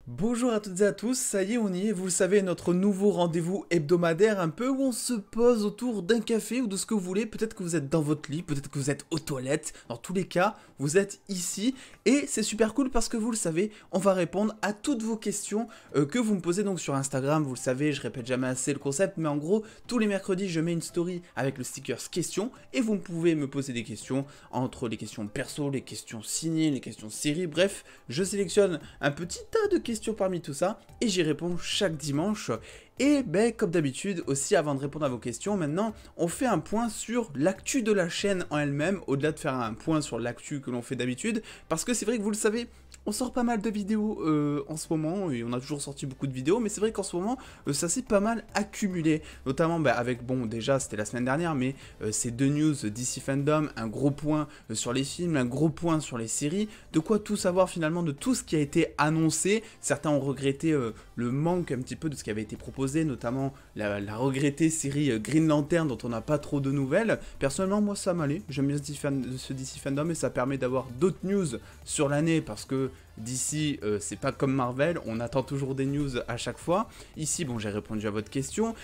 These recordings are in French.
Bonjour à toutes et à tous, ça y est on y est, vous le savez, notre nouveau rendez-vous hebdomadaire un peu où on se pose autour d'un café ou de ce que vous voulez, peut-être que vous êtes dans votre lit, peut-être que vous êtes aux toilettes, dans tous les cas, vous êtes ici et c'est super cool parce que vous le savez, on va répondre à toutes vos questions que vous me posez donc sur Instagram, vous le savez, je répète jamais assez le concept, mais en gros, tous les mercredis je mets une story avec le stickers questions et vous pouvez me poser des questions entre les questions perso, les questions signées, les questions séries, bref, je sélectionne un petit tas de questions parmi tout ça et j'y réponds chaque dimanche. Et ben comme d'habitude aussi, avant de répondre à vos questions, maintenant on fait un point sur l'actu de la chaîne en elle-même, au-delà de faire un point sur l'actu que l'on fait d'habitude, parce que c'est vrai que vous le savez, on sort pas mal de vidéos en ce moment, et on a toujours sorti beaucoup de vidéos, mais c'est vrai qu'en ce moment ça s'est pas mal accumulé, notamment avec, bon déjà c'était la semaine dernière, mais ces deux news DC Fandom, un gros point sur les films, un gros point sur les séries, de quoi tout savoir finalement de tout ce qui a été annoncé. Certains ont regretté le manque un petit peu de ce qui avait été proposé, notamment la regrettée série Green Lantern dont on n'a pas trop de nouvelles. Personnellement, moi ça m'allait, j'aime bien ce DC Fandom et ça permet d'avoir d'autres news sur l'année parce que DC, c'est pas comme Marvel, on attend toujours des news à chaque fois. Ici, bon, j'ai répondu à votre question.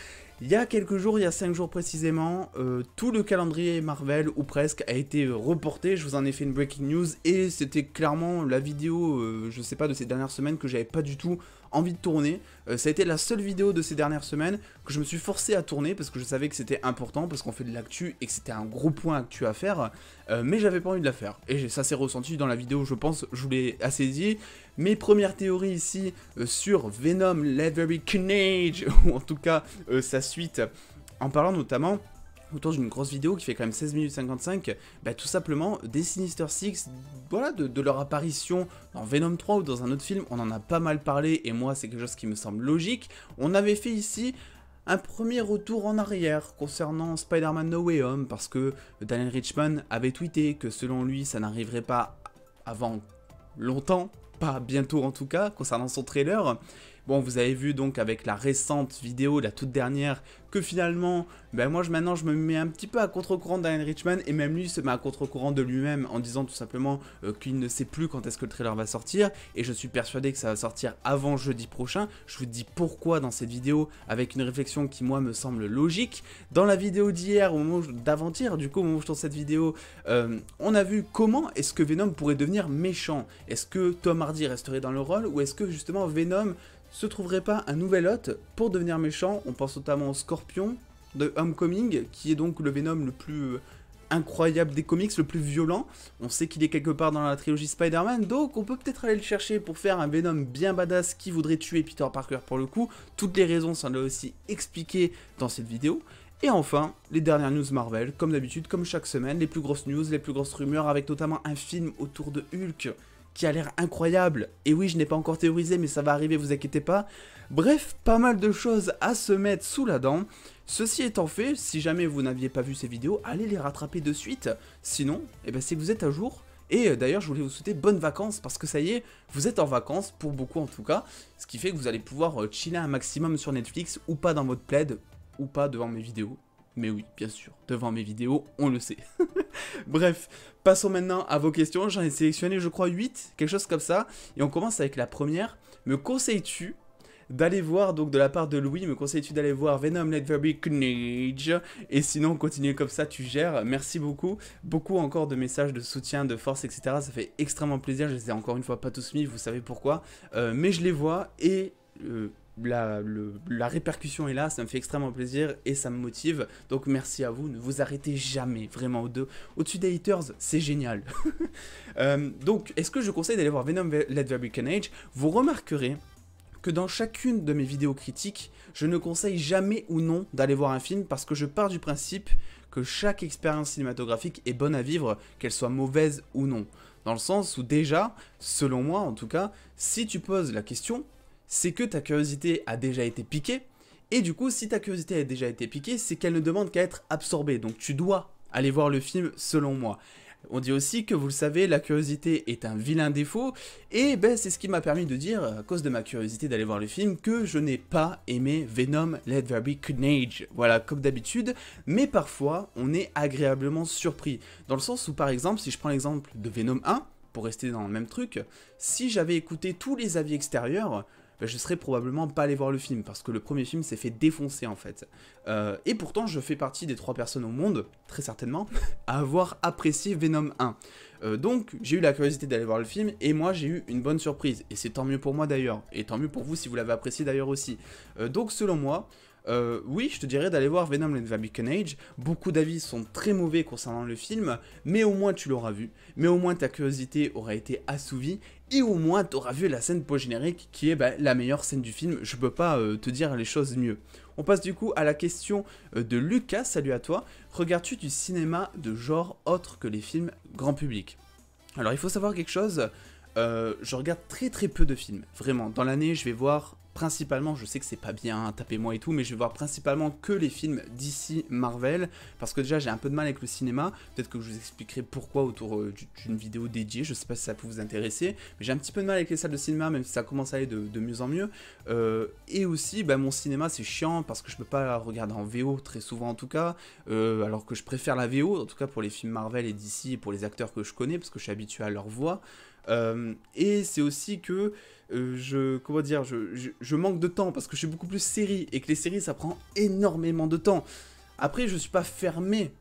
Il y a quelques jours, il y a 5 jours précisément, tout le calendrier Marvel, ou presque, a été reporté. Je vous en ai fait une breaking news et c'était clairement la vidéo, je sais pas, de ces dernières semaines que j'avais pas du tout envie de tourner. Ça a été la seule vidéo de ces dernières semaines que je me suis forcé à tourner parce que je savais que c'était important, parce qu'on fait de l'actu et que c'était un gros point actu à faire, mais j'avais pas envie de la faire. Et ça s'est ressenti dans la vidéo, je pense, je vous l'ai assez dit. Mes premières théories ici sur Venom, Let There Be Carnage, ou en tout cas sa suite, en parlant notamment autour d'une grosse vidéo qui fait quand même 16 minutes 55, tout simplement des Sinister Six, voilà, de leur apparition dans Venom 3 ou dans un autre film, on en a pas mal parlé et moi c'est quelque chose qui me semble logique. On avait fait ici un premier retour en arrière concernant Spider-Man No Way Home parce que Daniel Richman avait tweeté que selon lui ça n'arriverait pas avant longtemps, pas bientôt en tout cas, concernant son trailer. Bon, vous avez vu donc avec la récente vidéo, la toute dernière, que finalement, moi maintenant je me mets un petit peu à contre-courant de Daniel Richman, et même lui se met à contre-courant de lui-même en disant tout simplement qu'il ne sait plus quand est-ce que le trailer va sortir, et je suis persuadé que ça va sortir avant jeudi prochain. Je vous dis pourquoi dans cette vidéo, avec une réflexion qui moi me semble logique. Dans la vidéo d'hier, d'avant-hier, du coup au moment où je tourne cette vidéo, on a vu comment est-ce que Venom pourrait devenir méchant. Est-ce que Tom Hardy resterait dans le rôle, ou est-ce que justement Venom se trouverait pas un nouvel hôte pour devenir méchant? On pense notamment au Scorpion de Homecoming, qui est donc le Venom le plus incroyable des comics, le plus violent. On sait qu'il est quelque part dans la trilogie Spider-Man, donc on peut peut-être aller le chercher pour faire un Venom bien badass qui voudrait tuer Peter Parker pour le coup. Toutes les raisons sont là aussi expliquées dans cette vidéo. Et enfin, les dernières news Marvel, comme d'habitude, comme chaque semaine, les plus grosses news, les plus grosses rumeurs, avec notamment un film autour de Hulk qui a l'air incroyable. Et oui, je n'ai pas encore théorisé, mais ça va arriver, vous inquiétez pas. Bref, pas mal de choses à se mettre sous la dent. Ceci étant fait, si jamais vous n'aviez pas vu ces vidéos, allez les rattraper de suite. Sinon, c'est que vous êtes à jour. Et d'ailleurs, je voulais vous souhaiter bonnes vacances, parce que ça y est, vous êtes en vacances, pour beaucoup en tout cas. Ce qui fait que vous allez pouvoir chiller un maximum sur Netflix, ou pas dans votre plaid, ou pas devant mes vidéos. Mais oui, bien sûr, devant mes vidéos, on le sait. Bref, passons maintenant à vos questions. J'en ai sélectionné, je crois, 8, quelque chose comme ça. Et on commence avec la première. Me conseilles-tu d'aller voir, donc de la part de Louis, me conseilles-tu d'aller voir Venom Let There Be Carnage? Et sinon, continuez comme ça, tu gères. Merci beaucoup. Beaucoup encore de messages de soutien, de force, etc. Ça fait extrêmement plaisir. Je les ai encore une fois pas tous mis, vous savez pourquoi. Mais je les vois et... la répercussion est là, ça me fait extrêmement plaisir et ça me motive, donc merci à vous, ne vous arrêtez jamais, vraiment, au-dessus des haters, c'est génial. Donc, est-ce que je conseille d'aller voir Venom Let There Be Carnage? Vous remarquerez que dans chacune de mes vidéos critiques, je ne conseille jamais ou non d'aller voir un film parce que je pars du principe que chaque expérience cinématographique est bonne à vivre, qu'elle soit mauvaise ou non. Dans le sens où déjà, selon moi en tout cas, si tu poses la question, c'est que ta curiosité a déjà été piquée, et du coup, si ta curiosité a déjà été piquée, c'est qu'elle ne demande qu'à être absorbée, donc tu dois aller voir le film selon moi. On dit aussi que, vous le savez, la curiosité est un vilain défaut, et c'est ce qui m'a permis de dire, à cause de ma curiosité d'aller voir le film, que je n'ai pas aimé Venom Let There Be Carnage. Voilà, comme d'habitude, mais parfois, on est agréablement surpris, dans le sens où, par exemple, si je prends l'exemple de Venom 1, pour rester dans le même truc, si j'avais écouté tous les avis extérieurs, ben, je serais probablement pas allé voir le film, parce que le premier film s'est fait défoncer en fait. Et pourtant je fais partie des 3 personnes au monde, très certainement, à avoir apprécié Venom 1. Donc j'ai eu la curiosité d'aller voir le film, et moi j'ai eu une bonne surprise, et c'est tant mieux pour moi d'ailleurs, et tant mieux pour vous si vous l'avez apprécié d'ailleurs aussi. Donc selon moi, oui, je te dirais d'aller voir Venom and the Beacon Age. Beaucoup d'avis sont très mauvais concernant le film, mais au moins tu l'auras vu, mais au moins ta curiosité aura été assouvie, et au moins tu auras vu la scène post-générique qui est la meilleure scène du film. Je peux pas te dire les choses mieux. On passe du coup à la question de Lucas, salut à toi. Regardes-tu du cinéma de genre autre que les films grand public? Alors il faut savoir quelque chose, je regarde très peu de films, vraiment. Dans l'année je vais voir principalement, je sais que c'est pas bien, tapez-moi et tout, mais je vais voir principalement que les films DC, Marvel, parce que déjà j'ai un peu de mal avec le cinéma, peut-être que je vous expliquerai pourquoi autour d'une vidéo dédiée, je sais pas si ça peut vous intéresser, mais j'ai un petit peu de mal avec les salles de cinéma, même si ça commence à aller de mieux en mieux, et aussi mon cinéma c'est chiant, parce que je peux pas la regarder en VO, très souvent en tout cas, alors que je préfère la VO, en tout cas pour les films Marvel et DC, et pour les acteurs que je connais, parce que je suis habitué à leur voix, et c'est aussi que je manque de temps parce que je suis beaucoup plus série et que les séries ça prend énormément de temps. Après je suis pas fermé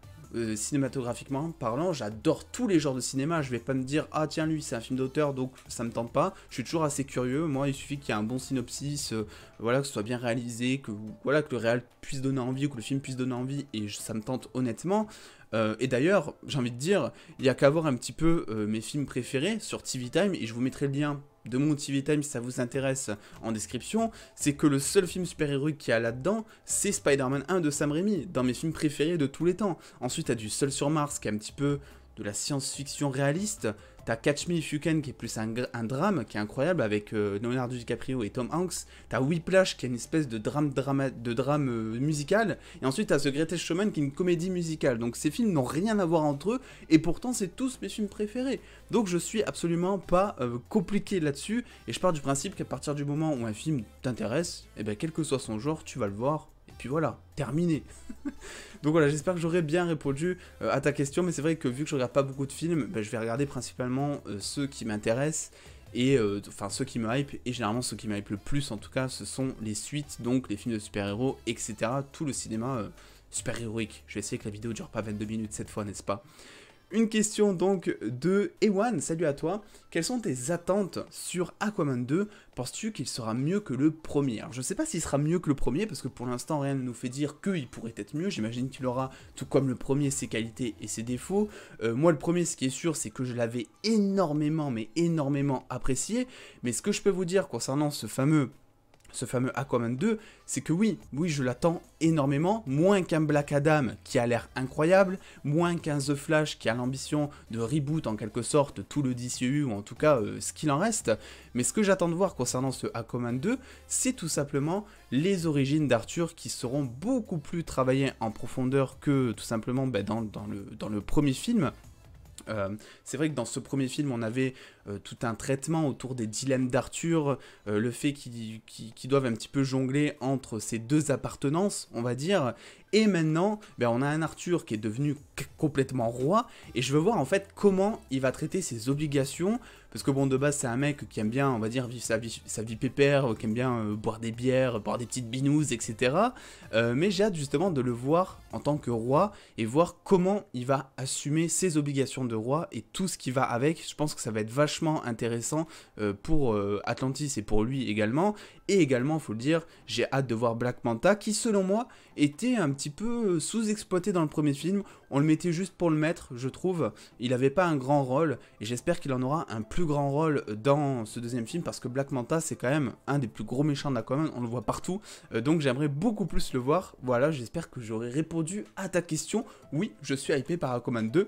cinématographiquement parlant, j'adore tous les genres de cinéma, je vais pas me dire ah tiens lui c'est un film d'auteur donc ça me tente pas, je suis toujours assez curieux, moi il suffit qu'il y ait un bon synopsis, voilà, que ce soit bien réalisé, que le réal puisse donner envie ou que le film puisse donner envie et ça me tente honnêtement. Et d'ailleurs, j'ai envie de dire, il y a qu'à voir un petit peu mes films préférés sur TV Time, et je vous mettrai le lien de mon TV Time si ça vous intéresse en description. C'est que le seul film super-héroïque qu'il y a là-dedans, c'est Spider-Man 1 de Sam Raimi, dans mes films préférés de tous les temps. Ensuite, t'as du Seul sur Mars, qui est un petit peu de la science-fiction réaliste. T'as Catch Me If You Can, qui est plus un drame, qui est incroyable, avec Leonardo DiCaprio et Tom Hanks. T'as Whiplash, qui est une espèce de drame musical. Et ensuite, t'as The Greatest Showman, qui est une comédie musicale. Donc ces films n'ont rien à voir entre eux, et pourtant, c'est tous mes films préférés. Donc je suis absolument pas compliqué là-dessus, et je pars du principe qu'à partir du moment où un film t'intéresse, et ben quel que soit son genre, tu vas le voir. Et puis voilà, terminé. Donc voilà, j'espère que j'aurai bien répondu à ta question, mais c'est vrai que vu que je regarde pas beaucoup de films, je vais regarder principalement ceux qui m'intéressent, et enfin ceux qui me hype, et généralement ceux qui me hype le plus en tout cas, ce sont les suites, donc les films de super-héros, etc. Tout le cinéma super-héroïque. Je vais essayer que la vidéo dure pas 22 minutes cette fois, n'est-ce pas? Une question donc de Ewan, salut à toi. Quelles sont tes attentes sur Aquaman 2? Penses-tu qu'il sera mieux que le premier? Alors je sais pas s'il sera mieux que le premier, parce que pour l'instant rien ne nous fait dire qu'il pourrait être mieux. J'imagine qu'il aura, tout comme le premier, ses qualités et ses défauts. Moi le premier, ce qui est sûr, c'est que je l'avais énormément, mais énormément apprécié. Mais ce que je peux vous dire concernant ce fameux Aquaman 2, c'est que oui, je l'attends énormément, moins qu'un Black Adam qui a l'air incroyable, moins qu'un The Flash qui a l'ambition de reboot en quelque sorte tout le DCU, ou en tout cas ce qu'il en reste, mais ce que j'attends de voir concernant ce Aquaman 2, c'est tout simplement les origines d'Arthur qui seront beaucoup plus travaillées en profondeur que tout simplement dans le premier film. C'est vrai que dans ce premier film on avait tout un traitement autour des dilemmes d'Arthur, le fait qu'ils doivent un petit peu jongler entre ces deux appartenances on va dire, et maintenant on a un Arthur qui est devenu complètement roi, et je veux voir en fait comment il va traiter ses obligations, parce que bon de base c'est un mec qui aime bien on va dire vivre sa vie pépère, qui aime bien boire des bières, boire des petites binouses etc. Mais j'ai hâte justement de le voir en tant que roi, et voir comment il va assumer ses obligations de roi et tout ce qui va avec. Je pense que ça va être vachement intéressant pour Atlantis et pour lui également. Et également, faut le dire, j'ai hâte de voir Black Manta qui, selon moi, était un petit peu sous-exploité dans le premier film. On le mettait juste pour le mettre, je trouve. Il n'avait pas un grand rôle, et j'espère qu'il en aura un plus grand rôle dans ce deuxième film, parce que Black Manta, c'est quand même un des plus gros méchants d'Aquaman, on le voit partout. Donc j'aimerais beaucoup plus le voir. Voilà, j'espère que j'aurai répondu à ta question. Oui, je suis hypé par Aquaman 2.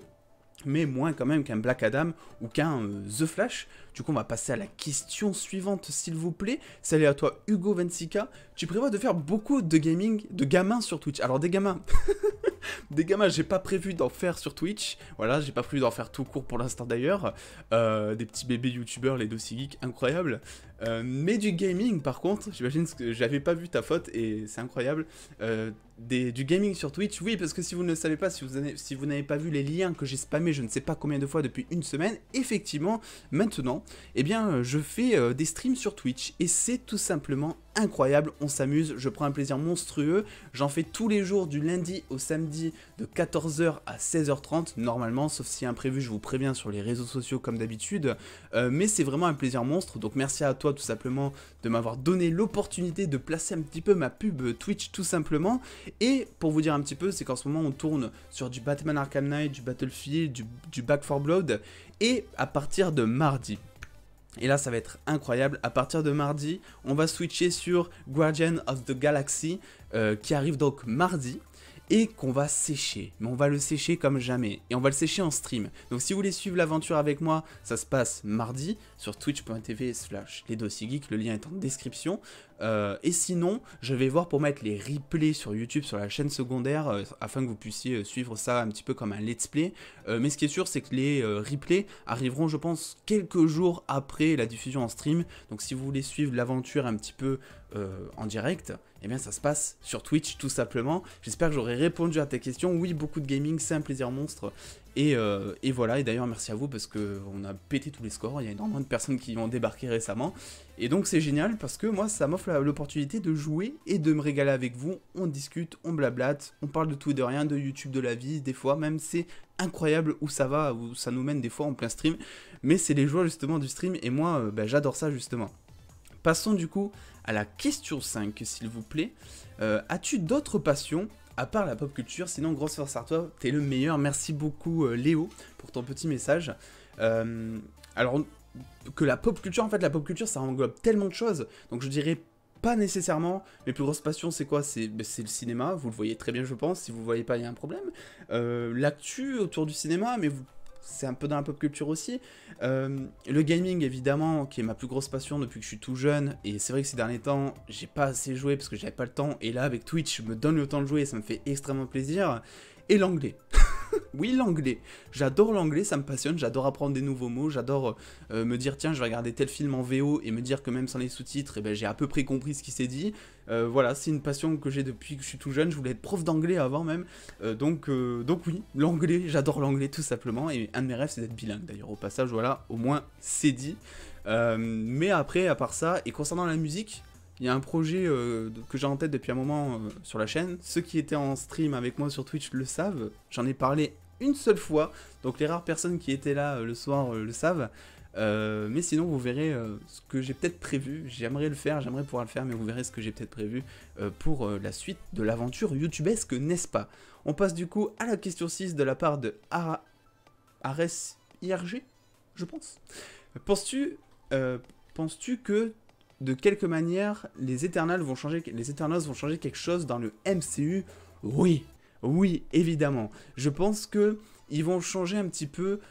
Mais moins quand même qu'un Black Adam ou qu'un The Flash, Du coup, on va passer à la question suivante, s'il vous plaît. Salut à toi, Hugo Vensika. Tu prévois de faire beaucoup de gaming, de gamins sur Twitch. Alors, des gamins... Des gamins, j'ai pas prévu d'en faire sur Twitch. Voilà, j'ai pas prévu d'en faire tout court pour l'instant d'ailleurs. Des petits bébés youtubeurs, les dossiers geeks, incroyable. Mais du gaming, par contre, j'imagine que j'avais pas vu ta faute et c'est incroyable. Du gaming sur Twitch, oui, parce que si vous ne le savez pas, si vous n'avez pas vu les liens que j'ai spammés, je ne sais pas combien de fois depuis une semaine, effectivement, maintenant, eh bien, je fais des streams sur Twitch et c'est tout simplement incroyable. On s'amuse, je prends un plaisir monstrueux. J'en fais tous les jours du lundi au samedi de 14h à 16h30 normalement, sauf si imprévu, je vous préviens sur les réseaux sociaux comme d'habitude. Mais c'est vraiment un plaisir monstre, donc merci à toi tout simplement de m'avoir donné l'opportunité de placer un petit peu ma pub Twitch tout simplement. Et pour vous dire un petit peu, c'est qu'en ce moment on tourne sur du Batman Arkham Knight, du Battlefield, du Back 4 Blood, et à partir de mardi, et là ça va être incroyable, à partir de mardi, on va switcher sur Guardian of the Galaxy, qui arrive donc mardi, et qu'on va sécher, mais on va le sécher comme jamais, et on va le sécher en stream. Donc si vous voulez suivre l'aventure avec moi, ça se passe mardi, sur twitch.tv/lesdossiegeeks, le lien est en description, et sinon, je vais voir pour mettre les replays sur YouTube, sur la chaîne secondaire, afin que vous puissiez suivre ça un petit peu comme un let's play, mais ce qui est sûr, c'est que les replays arriveront, je pense, quelques jours après la diffusion en stream, donc si vous voulez suivre l'aventure un petit peu en direct, eh bien ça se passe sur Twitch tout simplement. J'espère que j'aurai répondu à tes questions. Oui, beaucoup de gaming, c'est un plaisir monstre. Et voilà, et d'ailleurs merci à vous parce qu'on a pété tous les scores, il y a énormément de personnes qui ont débarqué récemment. Et donc c'est génial parce que moi ça m'offre l'opportunité de jouer et de me régaler avec vous. On discute, on blablate, on parle de tout et de rien, de YouTube, de la vie, des fois même c'est incroyable où ça va, où ça nous mène des fois en plein stream. Mais c'est les joies justement du stream et moi j'adore ça justement. Passons du coup à la question 5, s'il vous plaît. As-tu d'autres passions à part la pop culture? Sinon, grosse force à toi, t'es le meilleur. Merci beaucoup Léo pour ton petit message. Alors que la pop culture, en fait la pop culture ça englobe tellement de choses. Donc je dirais pas nécessairement. Mes plus grosses passions c'est quoi? C'est le cinéma, vous le voyez très bien je pense. Si vous le voyez pas il y a un problème. L'actu autour du cinéma, mais c'est un peu dans la pop culture aussi. Le gaming évidemment, qui est ma plus grosse passion depuis que je suis tout jeune. Et c'est vrai que ces derniers temps, j'ai pas assez joué parce que j'avais pas le temps. Et là, avec Twitch, je me donne le temps de jouer et ça me fait extrêmement plaisir. Et l'anglais. Oui, l'anglais. J'adore l'anglais, ça me passionne. J'adore apprendre des nouveaux mots. J'adore me dire, tiens, je vais regarder tel film en VO et me dire que même sans les sous-titres, eh ben, j'ai à peu près compris ce qui s'est dit. Voilà, c'est une passion que j'ai depuis que je suis tout jeune. Je voulais être prof d'anglais avant même. Donc oui, l'anglais, j'adore l'anglais tout simplement. Et un de mes rêves, c'est d'être bilingue. D'ailleurs, au passage, voilà, au moins, c'est dit. Mais après, à part ça, et concernant la musique... Il y a un projet que j'ai en tête depuis un moment sur la chaîne. Ceux qui étaient en stream avec moi sur Twitch le savent. J'en ai parlé une seule fois. Donc les rares personnes qui étaient là le soir le savent. Mais sinon vous verrez ce que j'ai peut-être prévu. J'aimerais le faire, j'aimerais pouvoir le faire. Mais vous verrez ce que j'ai peut-être prévu pour la suite de l'aventure youtubesque, n'est-ce pas? On passe du coup à la question 6 de la part de Ares IRG, je pense. Penses-tu que... de quelque manière, les Eternals vont changer quelque chose dans le MCU? Oui, oui, évidemment. Je pense que ils vont changer un petit peu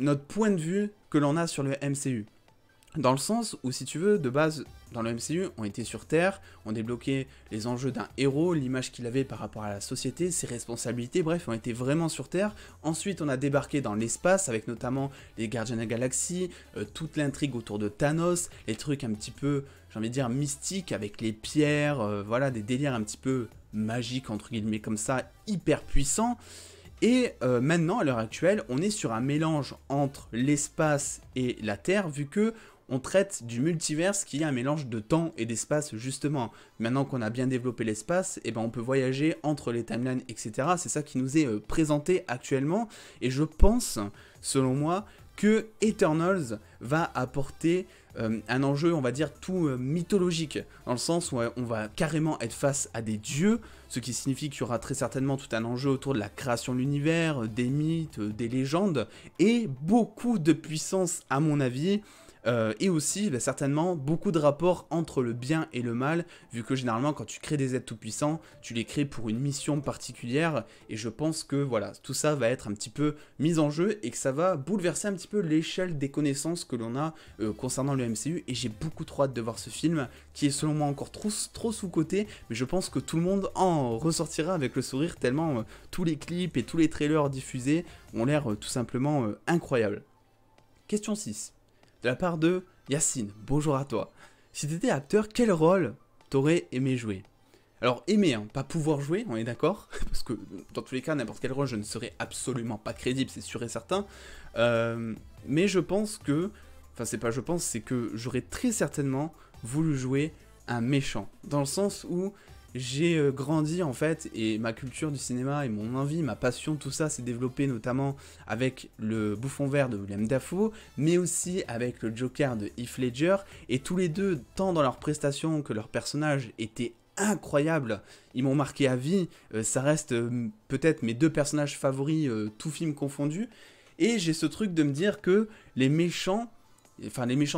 notre point de vue que l'on a sur le MCU. Dans le sens où, si tu veux, de base, dans le MCU, on était sur Terre, on débloquait les enjeux d'un héros, l'image qu'il avait par rapport à la société, ses responsabilités, bref, on était vraiment sur Terre. Ensuite, on a débarqué dans l'espace, avec notamment les Gardiens de la Galaxie, toute l'intrigue autour de Thanos, les trucs un petit peu, j'ai envie de dire, mystiques, avec les pierres, voilà, des délires un petit peu magiques, entre guillemets, comme ça, hyper puissants. Et maintenant, à l'heure actuelle, on est sur un mélange entre l'espace et la Terre, vu que on traite du multiverse qui est un mélange de temps et d'espace justement. Maintenant qu'on a bien développé l'espace, eh ben on peut voyager entre les timelines, etc. C'est ça qui nous est présenté actuellement. Et je pense, selon moi, que Eternals va apporter un enjeu, on va dire, tout mythologique, dans le sens où on va carrément être face à des dieux, ce qui signifie qu'il y aura très certainement tout un enjeu autour de la création de l'univers, des mythes, des légendes, et beaucoup de puissance à mon avis. Et aussi, bah, certainement, beaucoup de rapports entre le bien et le mal, vu que généralement, quand tu crées des êtres tout-puissants, tu les crées pour une mission particulière, et je pense que, voilà, tout ça va être un petit peu mis en jeu, et que ça va bouleverser un petit peu l'échelle des connaissances que l'on a concernant le MCU, et j'ai beaucoup trop hâte de voir ce film, qui est selon moi encore trop sous-coté, mais je pense que tout le monde en ressortira avec le sourire, tellement tous les clips et tous les trailers diffusés ont l'air tout simplement incroyables. Question 6. De la part de Yacine, bonjour à toi. Si t'étais acteur, quel rôle t'aurais aimé jouer? Alors aimer, hein, pas pouvoir jouer, on est d'accord? Parce que dans tous les cas, n'importe quel rôle, je ne serais absolument pas crédible, c'est sûr et certain. Mais je pense que... Enfin c'est pas je pense, c'est que j'aurais très certainement voulu jouer un méchant. Dans le sens où j'ai grandi en fait, et ma culture du cinéma et mon envie, ma passion, tout ça s'est développé notamment avec le Bouffon Vert de Willem Dafoe, mais aussi avec le Joker de Heath Ledger, et tous les deux, tant dans leurs prestations que leurs personnages étaient incroyables, ils m'ont marqué à vie, ça reste peut-être mes deux personnages favoris, tout film confondu, et j'ai ce truc de me dire que les méchants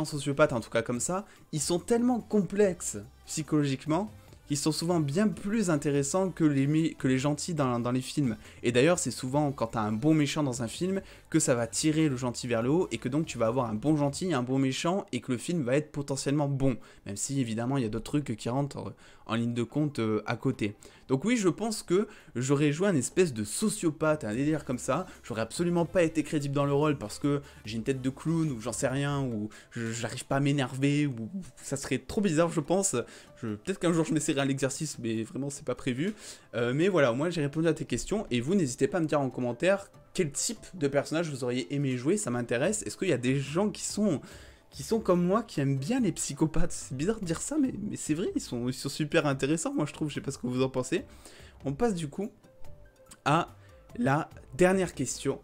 sociopathes en tout cas comme ça, ils sont tellement complexes psychologiquement, qui sont souvent bien plus intéressants que les gentils dans les films. Et d'ailleurs, c'est souvent quand t'as un bon méchant dans un film que ça va tirer le gentil vers le haut, et que donc tu vas avoir un bon gentil, un bon méchant, et que le film va être potentiellement bon. Même si, évidemment, il y a d'autres trucs qui rentrent en ligne de compte à côté. Donc oui, je pense que j'aurais joué un espèce de sociopathe, un délire comme ça. J'aurais absolument pas été crédible dans le rôle parce que j'ai une tête de clown, ou j'en sais rien, ou j'arrive pas à m'énerver, ou ça serait trop bizarre, je pense. Peut-être qu'un jour je m'essaierai à l'exercice, mais vraiment c'est pas prévu. Mais voilà, au moins j'ai répondu à tes questions, et vous n'hésitez pas à me dire en commentaire quel type de personnage vous auriez aimé jouer, ça m'intéresse. Est-ce qu'il y a des gens qui sont comme moi, qui aiment bien les psychopathes? C'est bizarre de dire ça, mais c'est vrai, ils sont super intéressants, moi je trouve, je sais pas ce que vous en pensez. On passe du coup à la dernière question.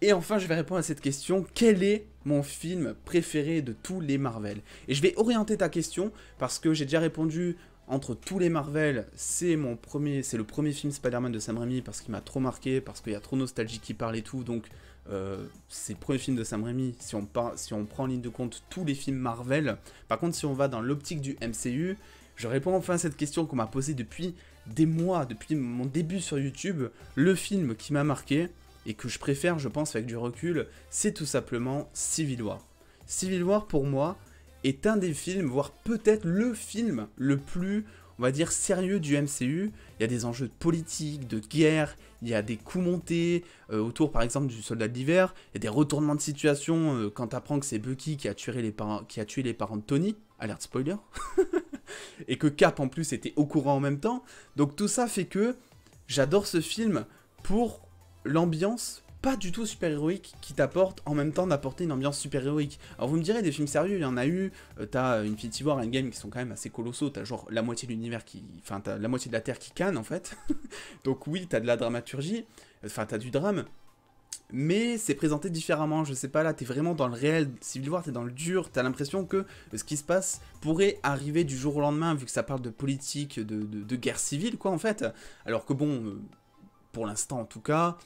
Et enfin, je vais répondre à cette question, quel est mon film préféré de tous les Marvel? Et je vais orienter ta question, parce que j'ai déjà répondu entre tous les Marvel, c'est le premier film Spider-Man de Sam Raimi, parce qu'il m'a trop marqué, parce qu'il y a trop nostalgie qui parle et tout, donc c'est le premier film de Sam Raimi, si on prend en ligne de compte tous les films Marvel. Par contre, si on va dans l'optique du MCU, je réponds enfin à cette question qu'on m'a posée depuis des mois, depuis mon début sur YouTube. Le film qui m'a marqué, et que je préfère, je pense, avec du recul, c'est tout simplement Civil War. Civil War, pour moi, est un des films, voire peut-être le film le plus, on va dire, sérieux du MCU. Il y a des enjeux de politique, de guerre, il y a des coups montés autour, par exemple, du Soldat de l'Hiver. Il y a des retournements de situation quand t'apprends que c'est Bucky qui a tué les parents de Tony. Alerte spoiler. Et que Cap, en plus, était au courant en même temps. Donc tout ça fait que j'adore ce film pour l'ambiance pas du tout super-héroïque qui t'apporte, en même temps d'apporter une ambiance super-héroïque. Alors vous me direz, des films sérieux, il y en a eu, t'as Infinity War et Endgame qui sont quand même assez colossaux, t'as genre la moitié de l'univers enfin t'as la moitié de la Terre qui canne en fait. Donc oui, t'as de la dramaturgie, enfin t'as du drame, mais c'est présenté différemment, je sais pas, là t'es vraiment dans le réel. Civil War, t'es dans le dur, t'as l'impression que ce qui se passe pourrait arriver du jour au lendemain, vu que ça parle de politique, de guerre civile quoi en fait. Alors que bon, pour l'instant en tout cas,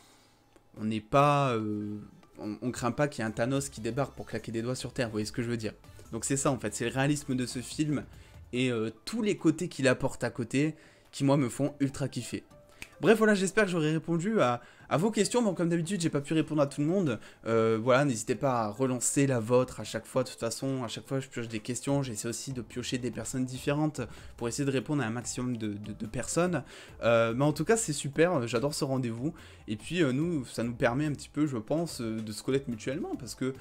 on n'est pas... on craint pas qu'il y ait un Thanos qui débarque pour claquer des doigts sur Terre, vous voyez ce que je veux dire. Donc c'est ça en fait, c'est le réalisme de ce film, et tous les côtés qu'il apporte à côté, qui moi me font ultra kiffer. Bref, voilà, j'espère que j'aurai répondu à vos questions. Bon, comme d'habitude, j'ai pas pu répondre à tout le monde. Voilà, n'hésitez pas à relancer la vôtre à chaque fois. De toute façon, à chaque fois, je pioche des questions. J'essaie aussi de piocher des personnes différentes pour essayer de répondre à un maximum de personnes. Mais en tout cas, c'est super. J'adore ce rendez-vous. Et puis, ça nous permet un petit peu, je pense, de se connaître mutuellement. Parce que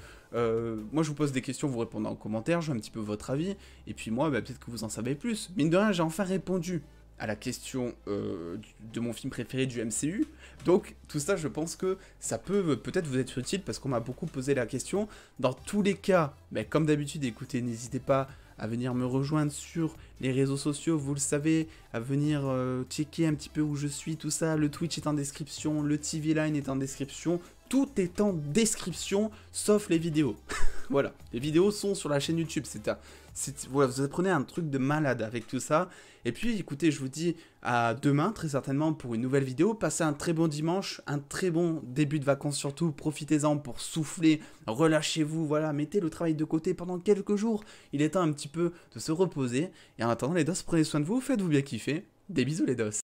moi, je vous pose des questions, vous répondez en commentaire. Je vois un petit peu votre avis. Et puis moi, peut-être que vous en savez plus. Mine de rien, j'ai enfin répondu à la question de mon film préféré du MCU. Donc tout ça, je pense que ça peut peut-être vous être utile, parce qu'on m'a beaucoup posé la question. Dans tous les cas, comme d'habitude, écoutez, n'hésitez pas à venir me rejoindre sur les réseaux sociaux, vous le savez, à venir checker un petit peu où je suis, tout ça. Le Twitch est en description, le TV Line est en description, tout est en description, sauf les vidéos. Voilà, les vidéos sont sur la chaîne YouTube, voilà, vous apprenez un truc de malade avec tout ça. Et puis écoutez, je vous dis à demain très certainement pour une nouvelle vidéo. Passez un très bon dimanche, un très bon début de vacances surtout. Profitez-en pour souffler, relâchez-vous, voilà, mettez le travail de côté pendant quelques jours. Il est temps un petit peu de se reposer. Et en attendant les dos, prenez soin de vous, faites-vous bien kiffer. Des bisous les dos.